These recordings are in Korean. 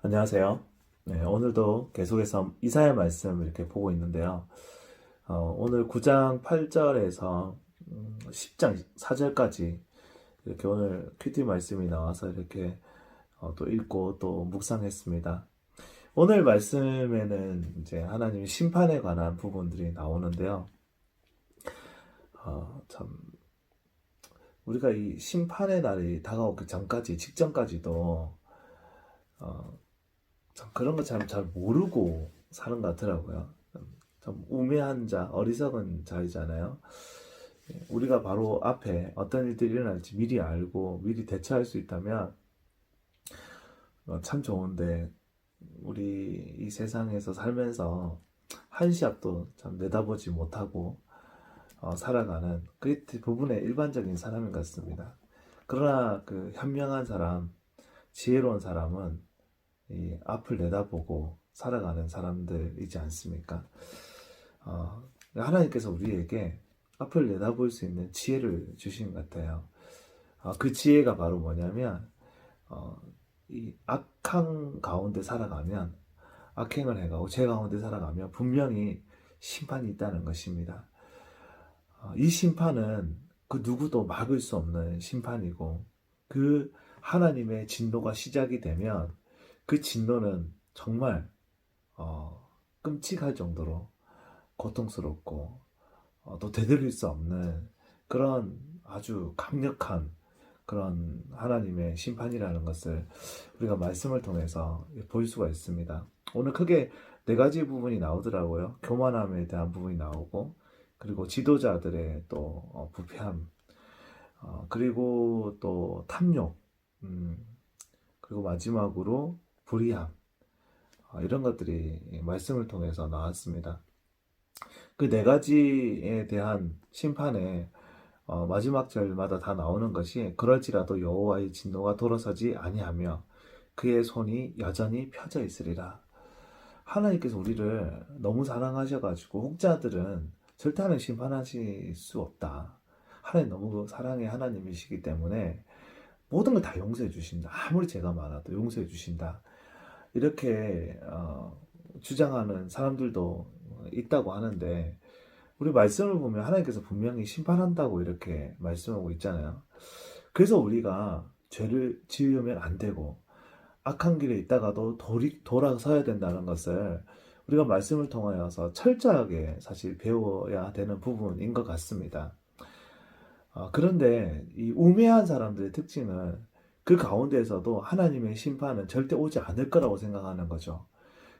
안녕하세요. 네, 오늘도 계속해서 이사야 말씀 이렇게 보고 있는데요. 오늘 9장 8절에서 10장 4절까지 이렇게 오늘 큐티 말씀이 나와서 이렇게 또 읽고 또 묵상했습니다. 오늘 말씀에는 이제 하나님의 심판에 관한 부분들이 나오는데요. 참 우리가 이 심판의 날이 다가오기 전까지 직전까지도 참 그런 거 잘 모르고 사는 것 같더라고요. 좀 우매한 자, 어리석은 자이잖아요. 우리가 바로 앞에 어떤 일들이 일어날지 미리 알고 미리 대처할 수 있다면 참 좋은데, 우리 이 세상에서 살면서 한 시 앞도 참 내다보지 못하고 살아가는 그 부분의 일반적인 사람인 것 같습니다. 그러나 그 현명한 사람, 지혜로운 사람은 이 앞을 내다보고 살아가는 사람들이지 않습니까? 하나님께서 우리에게 앞을 내다볼 수 있는 지혜를 주신 것 같아요. 그 지혜가 바로 뭐냐면, 이 악한 가운데 살아가면, 악행을 해가고 죄 가운데 살아가면 분명히 심판이 있다는 것입니다. 이 심판은 그 누구도 막을 수 없는 심판이고, 그 하나님의 진노가 시작이 되면 그 진노는 정말 끔찍할 정도로 고통스럽고 또 되돌릴 수 없는 그런 아주 강력한 그런 하나님의 심판이라는 것을 우리가 말씀을 통해서 볼 수가 있습니다. 오늘 크게 네 가지 부분이 나오더라고요. 교만함에 대한 부분이 나오고, 그리고 지도자들의 또 부패함, 그리고 또 탐욕, 그리고 마지막으로 불의함, 이런 것들이 말씀을 통해서 나왔습니다. 그 네 가지에 대한 심판에 마지막 절마다 다 나오는 것이, 그럴지라도 여호와의 진노가 돌아서지 아니하며 그의 손이 여전히 펴져 있으리라. 하나님께서 우리를 너무 사랑하셔가지고 혹자들은 절대 하나님 심판하실 수 없다. 하나님 너무 사랑의 하나님이시기 때문에 모든 걸 다 용서해 주신다. 아무리 죄가 많아도 용서해 주신다. 이렇게 주장하는 사람들도 있다고 하는데, 우리 말씀을 보면 하나님께서 분명히 심판한다고 이렇게 말씀하고 있잖아요. 그래서 우리가 죄를 지으면 안 되고 악한 길에 있다가도 돌아서야 된다는 것을 우리가 말씀을 통하여서 철저하게 사실 배워야 되는 부분인 것 같습니다. 그런데 이 우매한 사람들의 특징은 그 가운데에서도 하나님의 심판은 절대 오지 않을 거라고 생각하는 거죠.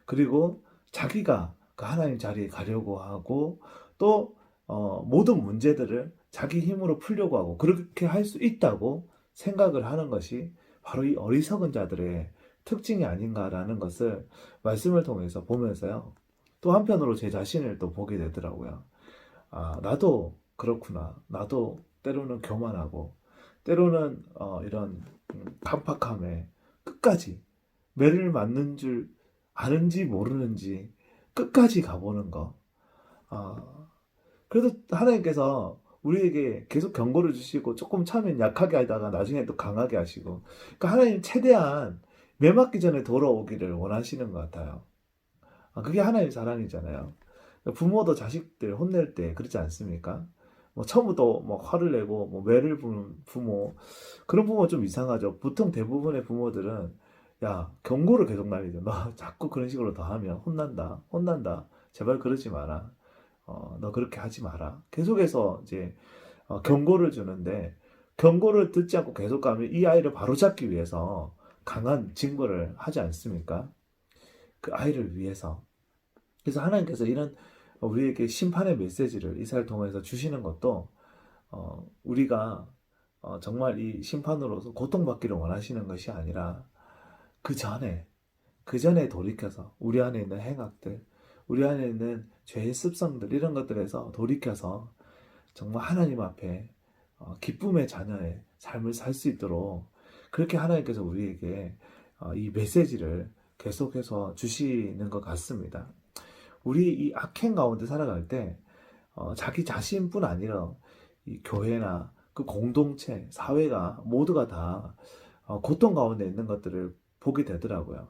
그리고 자기가 그 하나님 자리에 가려고 하고, 또 모든 문제들을 자기 힘으로 풀려고 하고 그렇게 할 수 있다고 생각을 하는 것이 바로 이 어리석은 자들의 특징이 아닌가라는 것을 말씀을 통해서 보면서요, 또 한편으로 제 자신을 또 보게 되더라고요. 나도 그렇구나. 나도 때로는 교만하고, 때로는 이런 강팍함에 끝까지 매를 맞는 줄 아는지 모르는지 끝까지 가보는 거. 아, 그래도 하나님께서 우리에게 계속 경고를 주시고, 조금 참으면 약하게 하다가 나중에 또 강하게 하시고, 그러니까 하나님 최대한 매 맞기 전에 돌아오기를 원하시는 것 같아요. 그게 하나님의 사랑이잖아요. 부모도 자식들 혼낼 때 그렇지 않습니까? 뭐 처음부터 뭐 화를 내고 뭐 매를 부는 부모, 그런 부모 좀 이상하죠. 보통 대부분의 부모들은 야, 경고를 계속 날리죠. 너 자꾸 그런 식으로 더 하면 혼난다, 혼난다, 제발 그러지 마라, 너 그렇게 하지 마라, 계속해서 이제 경고를 주는데, 경고를 듣지 않고 계속 가면 이 아이를 바로잡기 위해서 강한 징벌을 하지 않습니까? 그 아이를 위해서. 그래서 하나님께서 이런 우리에게 심판의 메시지를 이사를 통해서 주시는 것도, 우리가 정말 이 심판으로서 고통받기를 원하시는 것이 아니라, 그 전에 그 전에 돌이켜서 우리 안에 있는 행악들, 우리 안에 있는 죄의 습성들, 이런 것들에서 돌이켜서 정말 하나님 앞에 기쁨의 자녀의 삶을 살 수 있도록, 그렇게 하나님께서 우리에게 이 메시지를 계속해서 주시는 것 같습니다. 우리 이 악행 가운데 살아갈 때 자기 자신뿐 아니라 이 교회나 그 공동체, 사회가 모두가 다 고통 가운데 있는 것들을 보게 되더라고요.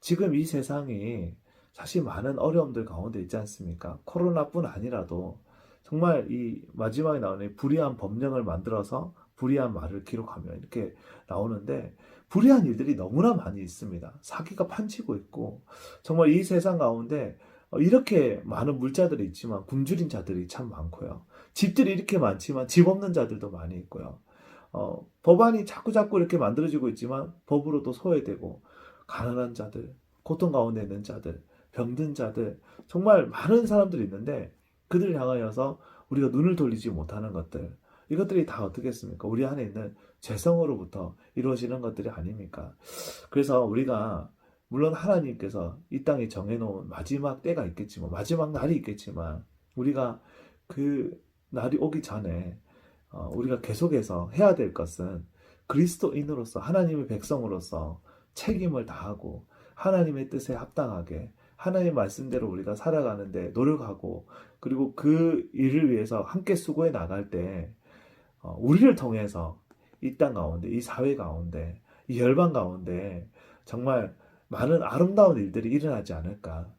지금 이 세상이 사실 많은 어려움들 가운데 있지 않습니까? 코로나뿐 아니라도 정말 이 마지막에 나오는 불의한 법령을 만들어서 불의한 말을 기록하며 이렇게 나오는데 불의한 일들이 너무나 많이 있습니다. 사기가 판치고 있고 정말 이 세상 가운데 이렇게 많은 물자들이 있지만 굶주린 자들이 참 많고요. 집들이 이렇게 많지만 집 없는 자들도 많이 있고요. 법안이 자꾸자꾸 이렇게 만들어지고 있지만 법으로도 소외되고 가난한 자들, 고통 가운데 있는 자들, 병든 자들, 정말 많은 사람들이 있는데 그들을 향하여서 우리가 눈을 돌리지 못하는 것들, 이것들이 다 어떻겠습니까? 우리 안에 있는 죄성으로부터 이루어지는 것들이 아닙니까? 그래서 우리가 물론 하나님께서 이 땅에 정해놓은 마지막 때가 있겠지만, 마지막 날이 있겠지만, 우리가 그 날이 오기 전에 우리가 계속해서 해야 될 것은 그리스도인으로서 하나님의 백성으로서 책임을 다하고 하나님의 뜻에 합당하게 하나님의 말씀대로 우리가 살아가는데 노력하고 그리고 그 일을 위해서 함께 수고해 나갈 때 우리를 통해서 이 땅 가운데 이 사회 가운데 이 열방 가운데 정말 많은 아름다운 일들이 일어나지 않을까.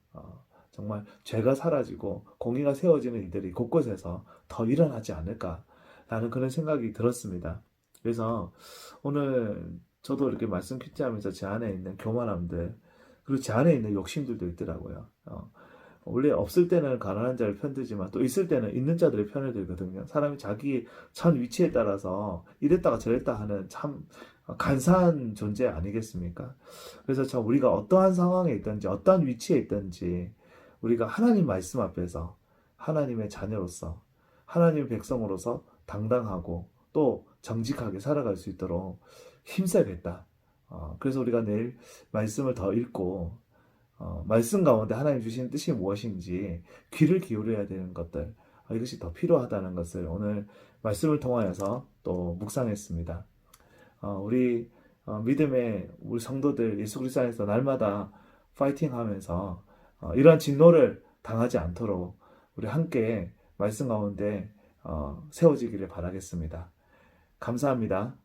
정말 죄가 사라지고 공의가 세워지는 일들이 곳곳에서 더 일어나지 않을까라는 그런 생각이 들었습니다. 그래서 오늘 저도 이렇게 말씀 퀴즈하면서 제 안에 있는 교만함들 그리고 제 안에 있는 욕심들도 있더라고요. 원래 없을 때는 가난한 자를 편들지만 또 있을 때는 있는 자들의 편을 들거든요. 사람이 자기 처한 위치에 따라서 이랬다가 저랬다 하는 참 간사한 존재 아니겠습니까? 그래서 참 우리가 어떠한 상황에 있든지 어떠한 위치에 있든지 우리가 하나님 말씀 앞에서 하나님의 자녀로서 하나님의 백성으로서 당당하고 또 정직하게 살아갈 수 있도록 힘써야겠다. 그래서 우리가 내일 말씀을 더 읽고 말씀 가운데 하나님 주신 뜻이 무엇인지 귀를 기울여야 되는 것들 이것이 더 필요하다는 것을 오늘 말씀을 통하여서 또 묵상했습니다. 우리 믿음의 우리 성도들 예수 그리스도 안에서 날마다 파이팅하면서 이러한 진노를 당하지 않도록 우리 함께 말씀 가운데 세워지기를 바라겠습니다. 감사합니다.